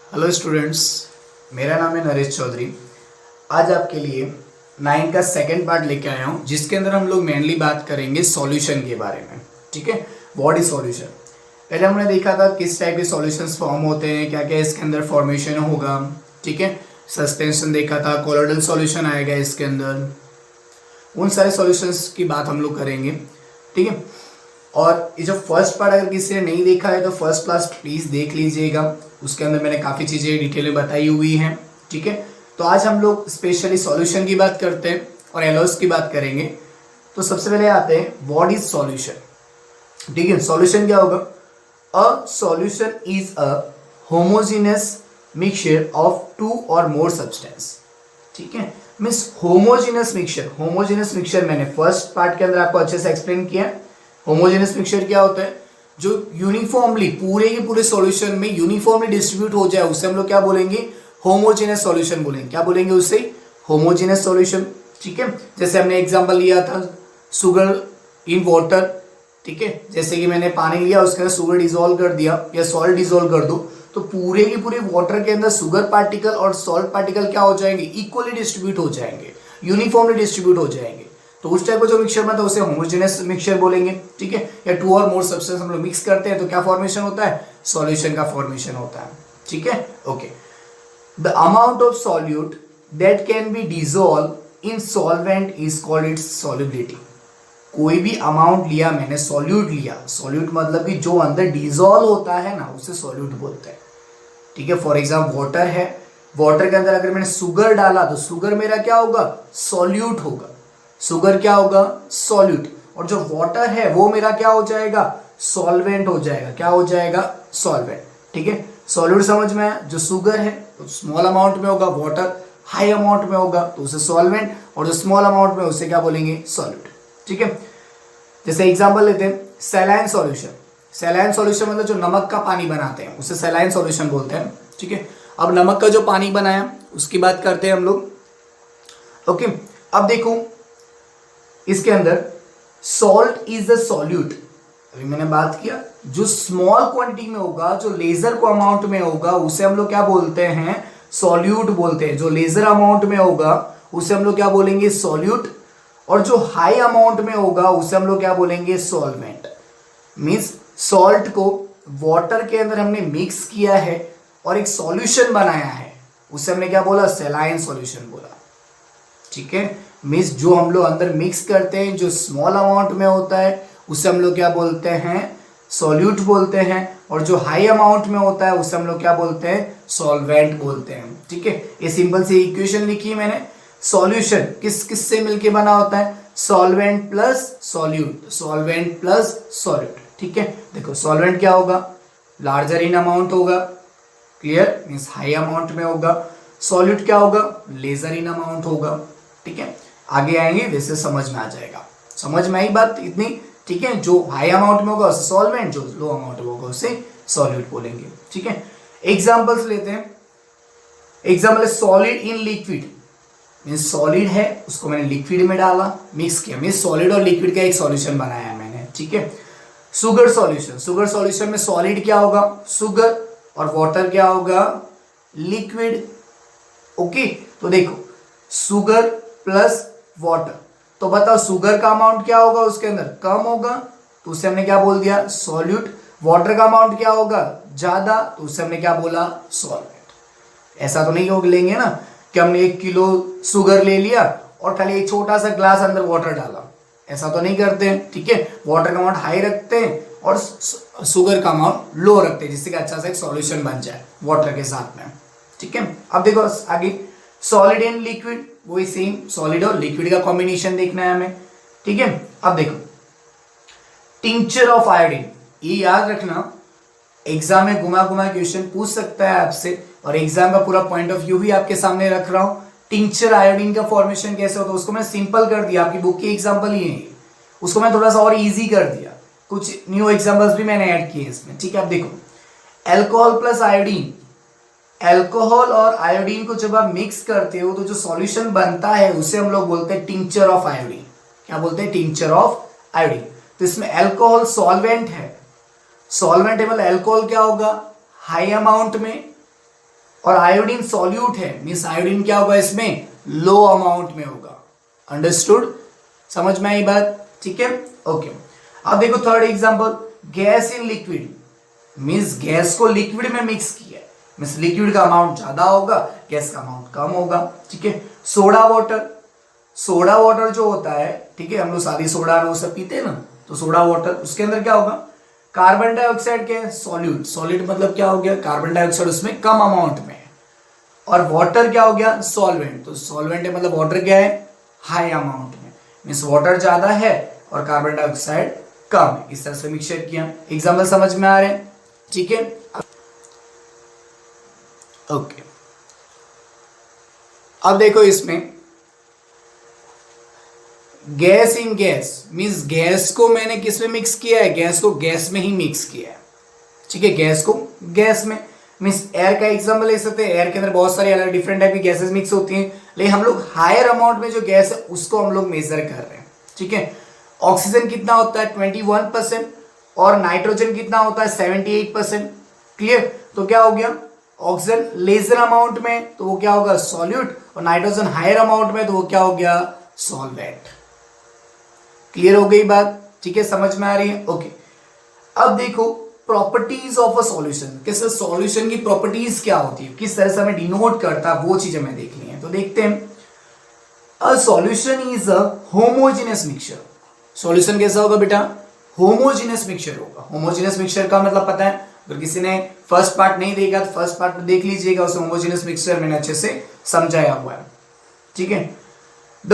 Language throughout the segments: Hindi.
हेलो स्टूडेंट्स, मेरा नाम है नरेश चौधरी। आज आपके लिए 9 का सेकंड पार्ट लेके आया हूँ, जिसके अंदर हम लोग मेनली बात करेंगे सॉल्यूशन के बारे में। ठीक है, व्हाट इज सॉल्यूशन। पहले हमने देखा था किस टाइप के सॉल्यूशंस फॉर्म होते हैं, क्या क्या इसके अंदर फॉर्मेशन होगा। ठीक है, सस्पेंशन देखा था, कोलोइडल सॉल्यूशन आएगा इसके अंदर। उन सारे सॉल्यूशंस की बात हम लोग करेंगे। ठीक है, और ये जो फर्स्ट पार्ट अगर किसी ने नहीं देखा है तो फर्स्ट क्लास प्लीज़ देख लीजिएगा। उसके अंदर मैंने काफ़ी चीज़ें डिटेल में बताई हुई हैं। ठीक है, तो आज हम लोग स्पेशली सॉल्यूशन की बात करते हैं और एलोस की बात करेंगे। तो सबसे पहले आते हैं व्हाट इज सॉल्यूशन। ठीक है, सॉल्यूशन क्या होगा। A solution is a homogeneous mixture of two or more substance. ठीक है, means homogeneous mixture. Homogeneous mixture मैंने फर्स्ट पार्ट के अंदर आपको अच्छे से एक्सप्लेन किया। होमोजेनस मिक्सचर क्या होता है, जो यूनिफॉर्मली पूरे के पूरे सॉल्यूशन में यूनिफॉर्मली डिस्ट्रीब्यूट हो जाए, उसे हम लोग क्या बोलेंगे, होमोजेनस सॉल्यूशन बोलेंगे। क्या बोलेंगे उससे, होमोजेनस सॉल्यूशन। ठीक है, जैसे हमने एग्जांपल लिया था शुगर इन वाटर। ठीक है, जैसे कि मैंने पानी लिया, उसके अंदर शुगर डिजोल्व कर दिया या सॉल्ट डिजोल्व कर दो, तो पूरे के पूरे वाटर के अंदर शुगर पार्टिकल और सॉल्ट पार्टिकल क्या हो जाएंगे, इक्वली डिस्ट्रीब्यूट हो जाएंगे, यूनिफॉर्मली डिस्ट्रीब्यूट हो जाएंगे। तो उस टाइप का जो मिक्सचर बनता है उसे होमोजेनस मिक्सचर बोलेंगे। ठीक है, या टू और मोर सब्सटेंस हम लोग मिक्स करते हैं तो क्या फॉर्मेशन होता है, सॉल्यूशन का फॉर्मेशन होता है। ठीक है, okay. The amount of solute that can be dissolve in solvent is called its solubility. कोई भी अमाउंट लिया मैंने, सॉल्यूट लिया, सॉल्यूट मतलब कि जो अंदर डिजोल्व होता है ना, उसे सॉल्यूट बोलते हैं। ठीक है, फॉर एग्जाम्पल वाटर है, वाटर के अंदर अगर मैंने शुगर डाला तो शुगर मेरा क्या होगा, सॉल्यूट होगा। शुगर क्या होगा, सॉल्यूट। और जो वाटर है वो मेरा क्या हो जाएगा, सॉल्वेंट हो जाएगा। क्या हो जाएगा, सॉल्वेंट। ठीक है, सॉल्यूट समझ में आया। जो शुगर है तो स्मॉल अमाउंट में होगा, वाटर हाई अमाउंट में होगा तो उसे सॉल्वेंट, और जो स्मॉल अमाउंट में उसे क्या बोलेंगे, सॉल्यूट। ठीक है, जैसे एग्जांपल लेते हैं सैलाइन सॉल्यूशन। सैलाइन सॉल्यूशन मतलब जो नमक का पानी बनाते हैं उसे सैलाइन सॉल्यूशन बोलते हैं। ठीक है, अब नमक का जो पानी बनाया उसकी बात करते हैं हम लोग। ओके, अब देखो इसके अंदर सॉल्ट इज द सॉल्यूट। अभी मैंने बात किया जो स्मॉल क्वांटिटी में होगा, जो लेजर को अमाउंट में होगा, उसे हम लोग क्या बोलते हैं, सॉल्यूट बोलते हैं। जो लेजर अमाउंट में होगा उसे हम लोग क्या बोलेंगे, सॉल्यूट। और जो हाई अमाउंट में होगा उसे हम लोग क्या बोलेंगे, सॉल्वेंट। मीन्स सॉल्ट को वाटर के अंदर हमने मिक्स किया है और एक सॉल्यूशन बनाया है, उसे हमने क्या बोला, सैलाइन सॉल्यूशन बोला। ठीक है, मीन्स जो हम लोग अंदर मिक्स करते हैं, जो स्मॉल अमाउंट में होता है उसे हम लोग क्या बोलते हैं, सॉल्यूट बोलते हैं। और जो हाई अमाउंट में होता है उसे हम लोग क्या बोलते हैं, सॉल्वेंट बोलते हैं। ठीक है, ये सिंपल सी इक्वेशन लिखी है मैंने। सॉल्यूशन किस किस से मिलके बना होता है, solvent plus solute, solvent plus solute. ठीक है, देखो सॉल्वेंट क्या होगा, लार्जर इन अमाउंट होगा, क्लियर, मीन्स हाई अमाउंट में होगा। सॉल्यूट क्या होगा, लेजर इन अमाउंट होगा। ठीक है, आगे आएंगे वैसे समझ में आ जाएगा। समझ में आई बात इतनी। ठीक है, जो हाई अमाउंट में होगा उसे सॉल्वेंट, जो लो अमाउंट में होगा उसे सॉल्यूट बोलेंगे। ठीक है, एग्जांपल्स लेते हैं। Example solid in liquid, means solid है उसको मैंने लिक्विड में डाला, मिक्स किया, मीन्स सॉलिड और लिक्विड का एक सॉल्यूशन बनाया है मैंने। ठीक है, शुगर सॉल्यूशन। शुगर सॉल्यूशन में सॉलिड क्या होगा, शुगर, और वाटर क्या होगा, लिक्विड। ओके, तो देखो शुगर प्लस वाटर, तो बताओ शुगर का अमाउंट क्या होगा, उसके अंदर कम होगा तो उसे हमने क्या बोल दिया, सॉल्यूट। वाटर का अमाउंट क्या होगा, ज्यादा, तो उसे हमने क्या बोला, सॉल्वेंट। ऐसा तो नहीं हो लेंगे ना कि हमने 1 किलो शुगर ले लिया और खाली एक छोटा सा ग्लास अंदर वाटर डाला, ऐसा तो नहीं करते हैं। ठीक है, वाटर का अमाउंट हाई रखते हैं और शुगर का अमाउंट लो रखते हैं, जिससे कि अच्छा सा एक सॉल्यूशन बन जाए वाटर के साथ में। ठीक है, अब देखो आगे सॉलिड एंड लिक्विड, वही सेम, सॉलिड और लिक्विड का कॉम्बिनेशन देखना है हमें। ठीक है, अब देखो टिंचर ऑफ आयोडीन, ये याद रखना, एग्जाम में घुमा घुमा क्वेश्चन पूछ सकता है आपसे, और एग्जाम का पूरा पॉइंट ऑफ व्यू भी आपके सामने रख रहा हूं। टिंचर आयोडीन का फॉर्मेशन कैसे होता है उसको मैंने सिंपल कर दिया, आपकी बुक की एग्जाम्पल ही है, उसको मैं थोड़ा सा और इजी कर दिया, कुछ न्यू एग्जाम्पल्स भी मैंने ऐड किए इसमें। ठीक है, अब देखो एल्कोहल प्लस आयोडीन, एल्कोहल और आयोडीन को जब आप मिक्स करते हो तो जो सॉल्यूशन बनता है उसे हम लोग बोलते हैं टिंचर ऑफ आयोडीन। क्या बोलते हैं, टिंचर ऑफ आयोडीन। तो इसमें एल्कोहल सॉल्वेंट है, सॉल्वेंट है मतलब एल्कोहल क्या होगा, हाई अमाउंट में, और आयोडीन सॉल्यूट है, मीन्स आयोडीन क्या होगा इसमें, लो अमाउंट में होगा। अंडरस्टूड, समझ में आई बात, ठीक है, ओके। अब देखो third example, gas in liquid, means gas को लिक्विड में मिक्स किया है, मीन्स लिक्विड का अमाउंट ज्यादा होगा, गैस का अमाउंट कम होगा, ठीक है। सोडा वाटर, सोडा वाटर जो होता है, ठीक है, हम लोग सादी सोडा वो सब पीते हैं ना, तो सोडा वाटर, उसके अंदर क्या होगा, कार्बन डाइऑक्साइड क्या है, सॉल्यूट, सॉल्यूट मतलब क्या हो गया, कार्बन डाइऑक्साइड उसमें कम अमाउंट में है, और वाटर क्या हो गया, सॉल्वेंट, तो सॉल्वेंट है मतलब वाटर क्या है, हाई अमाउंट में, मीन्स वाटर ज्यादा है और कार्बन डाइऑक्साइड कम है, इस तरह से मिक्सचर किया। एग्जाम्पल समझ में आ रहे हैं, ठीक है, ओके। अब देखो इसमें gas in gas, means gas को मैंने किस में मिक्स किया है, गैस को गैस में ही मिक्स किया है, ठीक है, गैस को गैस में, मीन्स एयर का एग्जांपल ले सकते हैं, एयर के अंदर बहुत सारी अलग डिफरेंट टाइप की गैसेस मिक्स होती हैं, लेकिन हम लोग हायर अमाउंट में जो गैस है उसको हम लोग मेजर कर रहे हैं, ठीक है। ऑक्सीजन कितना होता है 21% और नाइट्रोजन कितना होता है 78%, क्लियर, तो क्या हो गया, ऑक्सीजन लेसर अमाउंट में तो वो क्या होगा, सॉल्यूट, और नाइट्रोजन हायर अमाउंट में तो वो क्या हो गया, सॉल्वेंट। क्लियर हो गई बात, ठीक है, समझ में आ रही है, ओके। अब देखो प्रॉपर्टीज ऑफ अ सॉल्यूशन, किस सॉल्यूशन की प्रॉपर्टीज क्या होती है, किस तरह से हमें डिनोट करता है, वो चीज हमें देखनी है, तो देखते हैं। अ solution is a homogeneous mixture, solution कैसा होगा बेटा, होमोजेनियस मिक्सचर होगा। होमोजेनियस मिक्सचर का मतलब पता है, अगर किसी ने फर्स्ट पार्ट नहीं देखा तो फर्स्ट पार्ट में देख लीजिएगा, उसे होमोजेनियस मिक्सचर मैंने अच्छे से समझाया हुआ है, ठीक है। The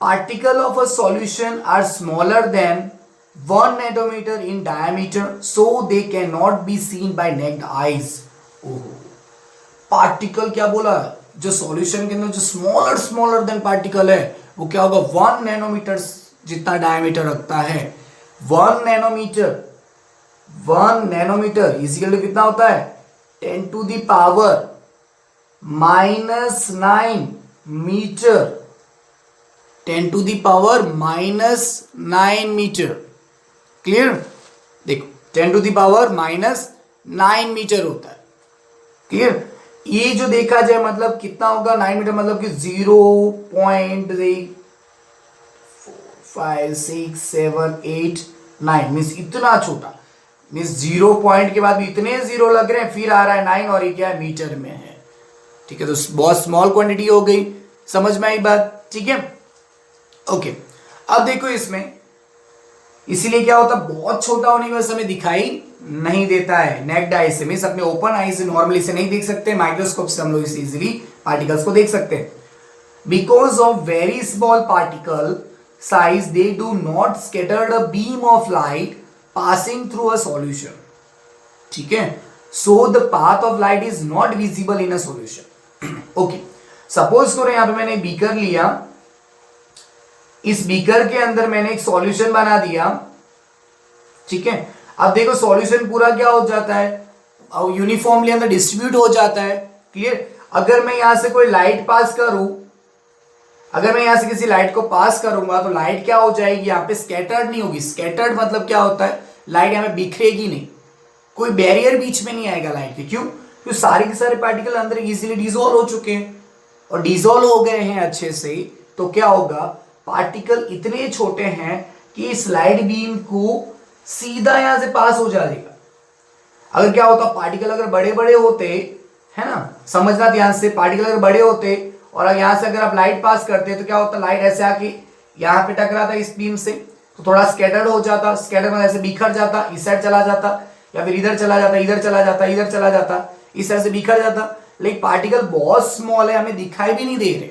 particle of a solution are smaller than 1 nanometer in diameter, so they cannot be seen by naked eyes. ओहो, पार्टिकल क्या बोला, जो सॉल्यूशन के अंदर जो स्मॉलर देन पार्टिकल है वो क्या होगा, 1 नैनोमीटर जितना डायमीटर रखता है। 1 नैनोमीटर, 1 नैनोमीटर इजिकल टू कितना होता है, 10 to the power -9 metre, 10 to the power -9 metre, clear, देखो 10 to the power -9 मीटर होता है, क्लियर। ये जो देखा जाए मतलब कितना होगा, 9 मीटर मतलब कि 0.56789 मीन्स इतना छोटा, मीन्स 0 पॉइंट के बाद भी इतने जीरो लग रहे हैं, फिर आ रहा है 9 और ये क्या है, मीटर में है, ठीक है, तो बहुत स्मॉल क्वांटिटी हो गई, समझ में आई बात, ठीक है, ओके। अब देखो इसमें इसीलिए क्या होता है, बहुत छोटा होने की वजह से हमें दिखाई नहीं देता है, नेक्ड आई से, मींस अपने ओपन आई से नॉर्मली से नहीं देख सकते, माइक्रोस्कोप से हम लोग इसे इजीली पार्टिकल्स को देख सकते हैं। Because of very small particle size they do not scattered a beam of light passing through a solution, ठीक है, so the path of light is not visible in a solution. Okay, suppose करो यहां पे मैंने बीकर लिया, इस बीकर के अंदर मैंने एक सॉल्यूशन बना दिया, ठीक है। अब देखो सॉल्यूशन पूरा क्या हो जाता है, और यूनिफॉर्मली अंदर डिस्ट्रीब्यूट हो जाता है, क्लियर। अगर मैं यहां से कोई लाइट पास करूं, अगर मैं यहां से किसी लाइट को पास करूंगा तो लाइट क्या हो जाएगी, यहां पे स्कैटर्ड नहीं होगी। स्कैटर्ड मतलब क्या होता है, लाइट यहां पे बिखरेगी नहीं, कोई बैरियर बीच में नहीं आएगा लाइट के, क्यों, क्योंकि सारे के सारे पार्टिकल अंदर इजीली डिसॉल्व हो चुके हैं, और डिसॉल्व हो गए हैं अच्छे से, तो क्या होगा, पार्टिकल इतने छोटे हैं कि इस लाइट बीम को सीधा यहां से पास हो जाएगा। अगर क्या होता, पार्टिकल अगर बड़े बड़े होते, है ना, समझना ध्यान से, पार्टिकल अगर बड़े होते और यहां से अगर आप लाइट पास करते तो क्या होता, लाइट ऐसे आके यहां पे टकराता इस बीम से, तो थोड़ा स्कैटर्ड हो जाता, स्कैटर में ऐसे बिखर जाता, इस साइड चला जाता, या फिर इधर चला जाता, इधर चला जाता, इधर चला जाता, इस तरह से बिखर जाता। लेकिन पार्टिकल बहुत स्मॉल है, हमें दिखाई भी नहीं दे रहे,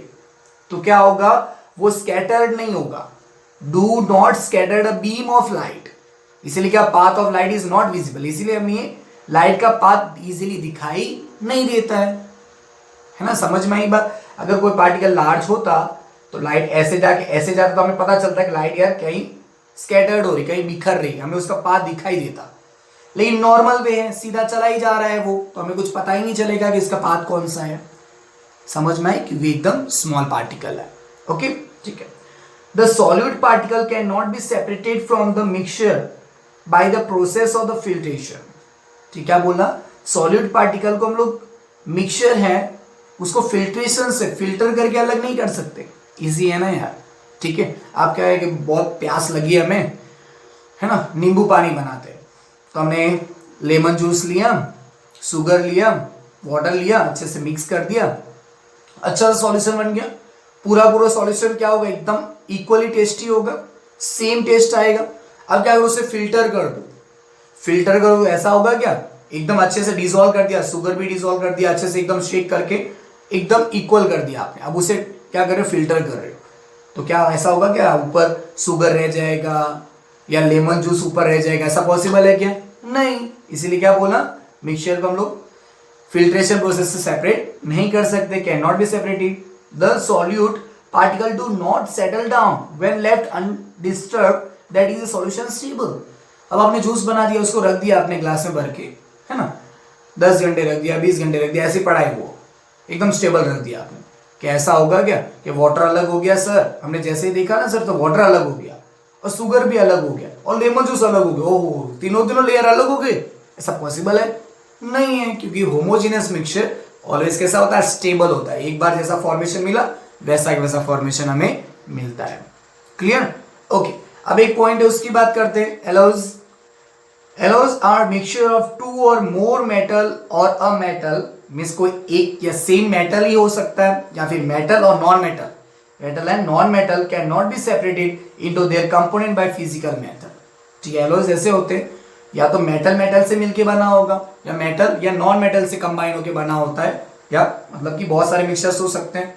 तो क्या होगा, वो स्कैटर्ड नहीं होगा। Do not scattered a beam of light, इसीलिए क्या, path of light is not visible, इसीलिए हमें लाइट का पाथ इजीली दिखाई नहीं देता है ना, समझ में आई बात। अगर कोई पार्टिकल लार्ज होता तो लाइट ऐसे जाके ऐसे जाता तो हमें पता चलता है कि लाइट यार कहीं स्कैटर्ड हो रही, कहीं बिखर रही, हमें उसका पाथ दिखाई देता। लेकिन नॉर्मल वे है, सीधा चला ही जा रहा है वो, तो हमें कुछ पता ही नहीं चलेगा कि इसका पाथ कौन सा है, समझ में आई, क्योंकि एकदम स्मॉल पार्टिकल है। ओके, ठीक है। The solute particle can not be separated from the mixture by the process of the filtration. ठीक है, बोलना सॉल्यूट पार्टिकल को हम लोग मिक्सचर है उसको फिल्ट्रेशन से फिल्टर करके अलग नहीं कर सकते, इजी है ना यार। ठीक है, आप क्या है कि बहुत प्यास लगी हमें, है ना, नींबू पानी बनाते हैं तो हमने लेमन जूस लिया, शुगर लिया, वाटर लिया, अच्छे से मिक्स कर दिया, अच्छा सा सॉल्यूशन बन गया। पूरा सॉल्यूशन क्या होगा, एकदम इक्वली टेस्टी होगा, सेम टेस्ट आएगा। अब क्या करो, उसे फिल्टर कर दो, फिल्टर करो, ऐसा होगा क्या, एकदम अच्छे से डिसॉल्व कर दिया, शुगर भी डिसॉल्व कर दिया, अच्छे से एकदम शेक करके एकदम इक्वल कर दिया आपने। अब उसे क्या कर रहे हो, फिल्टर कर रहे हो, तो क्या ऐसा होगा क्या, ऊपर शुगर रह जाएगा या लेमन जूस ऊपर रह जाएगा, ऐसा पॉसिबल है क्या, नहीं। इसीलिए क्या बोला, मिक्सचर को हम लोग फिल्ट्रेशन प्रोसेस से सेपरेट नहीं कर सकते, can not be separated. The solute particle do not settle down when left undisturb, that is a solution stable. अब आपने जूस बना दिया, उसको रख दिया आपने ग्लास में भर के, है ना, 10 घंटे रख दिया, 20 घंटे रख दिया, ऐसे पड़ा है वो, एकदम स्टेबल रख दिया आपने। क्या ऐसा होगा क्या कि वाटर अलग हो गया सर, हमने जैसे ही देखा ना सर, तो वाटर अलग हो गया और शुगर भी अलग हो गया और लेमन जूस अलग हो गया, ओहो तीनों लेयर अलग हो गए, ऐसा पॉसिबल है, नहीं है। क्योंकि होमोजीनियस मिक्सचर ऑलवेज कैसा होता है, स्टेबल होता है, एक बार जैसा फॉर्मेशन मिला वैसा फॉर्मेशन हमें मिलता है। Clear, okay. अब एक पॉइंट है उसकी बात करते हैं, एलोज are mixture of two or more metal और अ मेटल, मीन्स कोई एक या सेम मेटल ही हो सकता है या फिर मेटल और non metal, metal and non metal can not be separated into their component by physical method. ठीक है, एलोज ऐसे होते हैं, या तो मेटल से मिलके बना होगा, या मेटल या नॉन मेटल से कंबाइन होके बना होता है, या मतलब कि बहुत सारे मिक्सचर्स हो सकते हैं।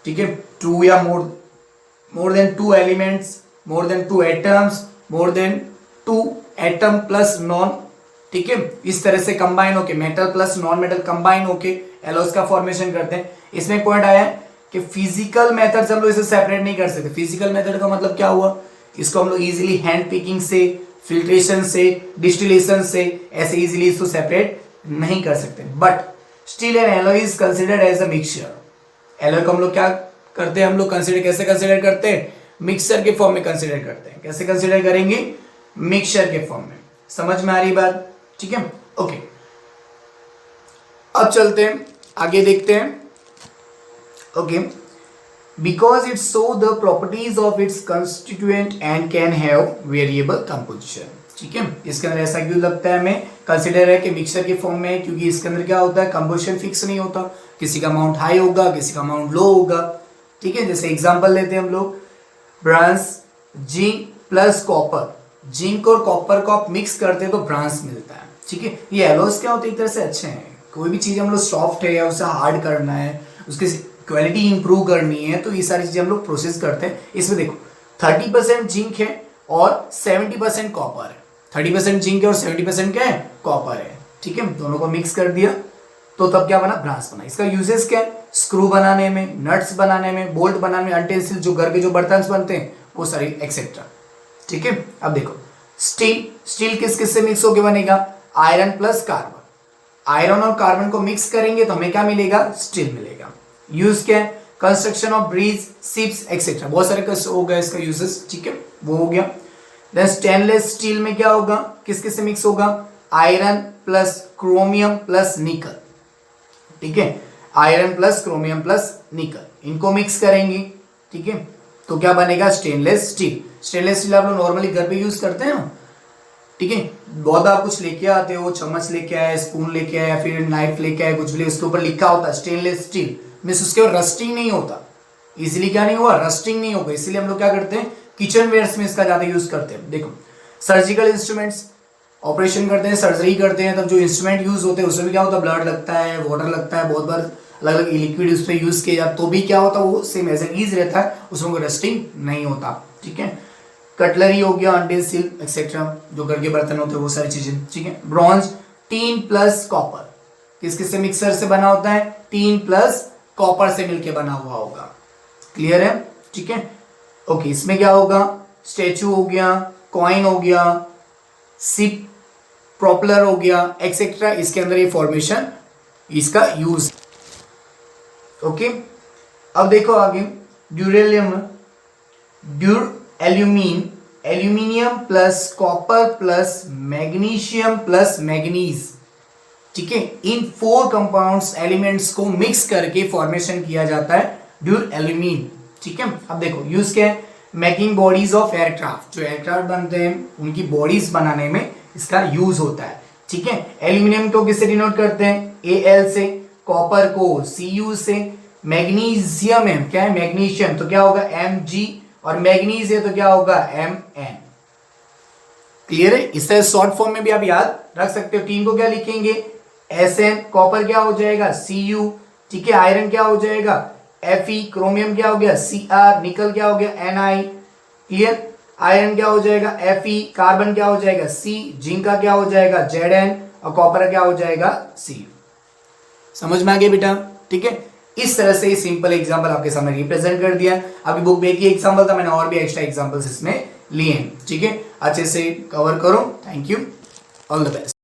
ठीक है, टू या more than two elements, more than two atoms, more than two atom plus non, ठीक है, इस तरह से कंबाइन होके metal plus non metal combine होके एलोज का फॉर्मेशन करते हैं। इसमें पॉइंट आया है कि फिजिकल मेथड से हम लोग इसे सेपरेट नहीं कर सकते। फिजिकल मेथड का मतलब क्या हुआ, इसको हम लोग इजीली हैंड पिकिंग से, फिल्ट्रेशन से, डिस्टिलेशन से ऐसे इजीली इसको सेपरेट नहीं कर सकते। But still an alloy is considered as a mixture. Alloy को हम लोग क्या करते हैं, हम लोग कंसिडर कैसे कंसिडर करते हैं, मिक्सचर के फॉर्म में कंसिडर करते हैं। कैसे कंसिडर करेंगे, मिक्सचर के फॉर्म में। समझ में आ रही बात, ठीक है, ओके। अब चलते हैं आगे, देखते हैं, okay. Because it show the properties of its constituent and can have variable composition. ठीक है, इसके अंदर ऐसा क्यों लगता है हमें, कंसिडर है कि मिक्सचर के फॉर्म में, क्योंकि इसके अंदर क्या होता है, कंपोजिशन फिक्स नहीं होता, किसी का अमाउंट हाई होगा, किसी का अमाउंट लो होगा। ठीक है, जैसे एग्जांपल लेते हैं हम लोग, ब्रांस जिंक प्लस कॉपर, जिंक और कॉपर को आप मिक्स करते हैं तो ब्रांस मिलता है। ठीक है, ये एलोस क्या होते हैं, एक तरह से अच्छे हैं। कोई भी चीज़ हम लोग सॉफ्ट है या उसे हार्ड करना है, उसकी क्वालिटी इंप्रूव करनी है, तो ये सारी चीज़ें हम लोग प्रोसेस करते हैं। इसमें देखो 30% जिंक है और 70% कॉपर है, 30% जिंक है और 70% क्या है, कॉपर है। ठीक है, दोनों को मिक्स कर दिया तो तब क्या बना, ब्रांस बना। इसका यूजेस क्या है, स्क्रू बनाने में, नट्स बनाने में, बोल्ट बनाने में, अल्टेंसिल जो घर के जो बर्तन बनते हैं वो सारी एक्सेट्रा। ठीक है, अब देखो स्टील किस किस से मिक्स होके बनेगा, आयरन प्लस कार्बन। आयरन और कार्बन को मिक्स करेंगे तो हमें क्या मिलेगा, स्टील मिलेगा। यूज क्या है, construction of bridge, ships etcetera, बहुत सारे हो गया इसका यूजेस। ठीक है, वो हो गया। देन स्टेनलेस स्टील में क्या होगा, किस किस से मिक्स होगा, आयरन प्लस क्रोमियम प्लस निकल। ठीक है, आयरन प्लस क्रोमियम प्लस निकल, इनको मिक्स करेंगे। ठीक है, तो क्या बनेगा, स्टेनलेस स्टील। स्टेनलेस स्टील आप लोग नॉर्मली घर पे यूज करते हैं ना। ठीक है, बहुत आप कुछ लेके आते हो, चम्मच लेके आए, स्पून लेके आए, या फिर नाइफ लेके आए, कुछ भी, उसके ऊपर लिखा होता है स्टेनलेस स्टील, मीन्स उसके ऊपर रस्टिंग नहीं होता। इजीली क्या नहीं हुआ, रस्टिंग नहीं होगा। इसलिए हम लोग क्या करते हैं, किचन वेयर्स में इसका ज्यादा यूज करते हैं। देखो सर्जिकल इंस्ट्रूमेंट्स, ऑपरेशन करते हैं, सर्जरी करते हैं, तब जो इंस्ट्रूमेंट यूज होते हैं उसमें क्या होता है, ब्लड लगता है, वाटर लगता है, बहुत बार अलग अलग लिक्विड उस पर यूज किया, तो भी क्या होता है, वो सेम एज इज रहता है, उसमें कोई रस्टिंग नहीं होता। ठीक है, कटलरी हो गया, अंटेंसिल एक्सेट्रा, जो घर के बर्तन होते हैं वो सारी चीजें। ठीक है, ब्रॉन्ज, टीन प्लस कॉपर, किस किस से मिक्सर से बना होता है, टीन प्लस कॉपर से मिलके बना हुआ होगा। क्लियर है, ठीक है, ओके। इसमें क्या होगा, स्टैचू हो गया, कॉइन हो गया, सिप, प्रॉपलर हो गया एक्सेट्रा, इसके अंदर ये फॉर्मेशन, इसका यूज। ओके, अब देखो आगे, duralumin, aluminium plus copper plus magnesium plus manganese, ठीक है। इन 4 कंपाउंड्स एलिमेंट्स को मिक्स करके फॉर्मेशन किया जाता है ड्यूरेलिमीन, ठीक है। अब देखो यूज क्या है, मेकिंग बॉडीज ऑफ एयरक्राफ्ट, जो एयरक्राफ्ट बनते हैं उनकी बॉडीज बनाने में इसका यूज होता है, ठीक है। एल्यूमिनियम को किससे डिनोट करते हैं, Al से, कॉपर को Cu से, मैग्नीशियम है क्या है मैग्नीशियम, तो क्या होगा Mg, और मैग्नीज है तो क्या होगा Mn। क्लियर है। इस तरह शॉर्ट फॉर्म में भी आप याद रख सकते हो। 3 को क्या लिखेंगे Sn, कॉपर क्या हो जाएगा Cu, ठीक है। आयरन क्या हो जाएगा Fe, क्रोमियम क्या हो गया Cr, निकल क्या हो गया Ni, क्लियर। आयरन क्या हो जाएगा Fe, कार्बन क्या हो जाएगा C, जिंक का क्या हो जाएगा Zn, और कॉपर क्या हो जाएगा C। समझ में आ गया बेटा, ठीक है। इस तरह से सिंपल एग्जांपल आपके सामने रिप्रेजेंट कर दिया। अभी बुक में एक ही एग्जांपल था, मैंने और भी एक्स्ट्रा एग्जांपल्स इसमें लिए हैं, ठीक है। अच्छे से कवर करो। Thank you, all the best.